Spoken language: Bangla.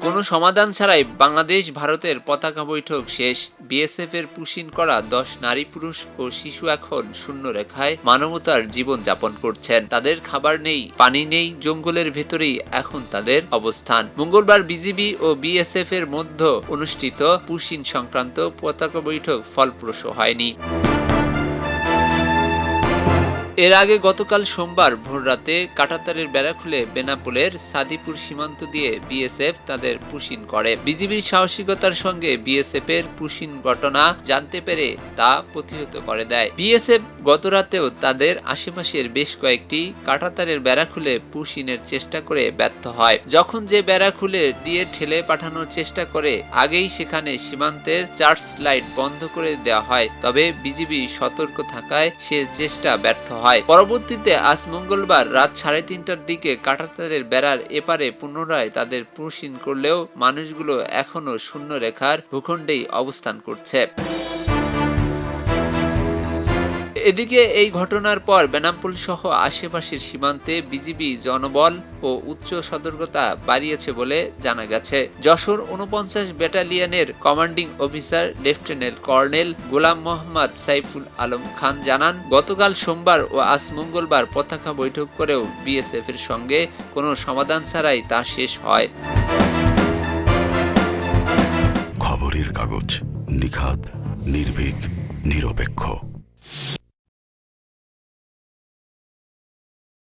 কোনো সমাধান ছাড়াই বাংলাদেশ ভারতের পতাকা বৈঠক শেষ। বিএসএফ এর পুশিন করা 10 নারী পুরুষ ও শিশু এখন শূন্য রেখায় মানবতার জীবন যাপন করছেন। তাদের খাবার নেই, পানি নেই, জঙ্গলের ভেতরেই এখন তাদের অবস্থান। মঙ্গলবার বিজিবি ও বিএসএফ এর মধ্যে অনুষ্ঠিত পুশিন সংক্রান্ত পতাকা বৈঠক ফলপ্রসূ হয়নি। এর আগে গতকাল সোমবার ভোররাতে কাঁটাতারের বেড়া খুলে বেনাপোলের সাদিপুর সীমান্ত দিয়ে বিএসএফ তাদের পুশিন করে। বিজিবির সাহসিকতার সঙ্গে বিএসএফ এর পুশিন ঘটনা জানতে পেরে তা প্রতিহত করে দেয়। বিএসএফ গতরাতেও তাদের আশেপাশের বেশ কয়েকটি কাঁটাতারের বেড়া খুলে পুশিনের চেষ্টা করে ব্যর্থ হয়। যখন যে বেড়া খুলে দিয়ে ঠেলে পাঠানোর চেষ্টা করে আগেই সেখানে সীমান্তের চার্জ লাইট বন্ধ করে দেওয়া হয়। তবে বিজিবি সতর্ক থাকায় সে চেষ্টা ব্যর্থ হয়। পরবর্তীতে আজ মঙ্গলবার রাত 3:30টার দিকে কাঁটাতারের বেড়ার এপারে পুনরায় তাদের পুশিন করলেও মানুষগুলো এখনো শূন্য রেখার ভূখণ্ডেই অবস্থান করছে। এদিকে এই ঘটনার পর বেনাপোল সহ আশেপাশের সীমান্তে বিজিবি জনবল ও উচ্চ সতর্কতা বাড়িয়েছে বলে জানা গেছে। যশোর 49 ব্যাটালিয়নের commanding officer lieutenant colonel Golam Mohammad Saiful Alam Khan জানান, গতকাল সোমবার ও আজ মঙ্গলবার পতাকা বৈঠক করেও বিএসএফ এর সঙ্গে কোনো সমাধান ছাড়াই তা শেষ হয়। খবরের কাগজ, নিখাত, নির্ভীক, নিরপেক্ষ।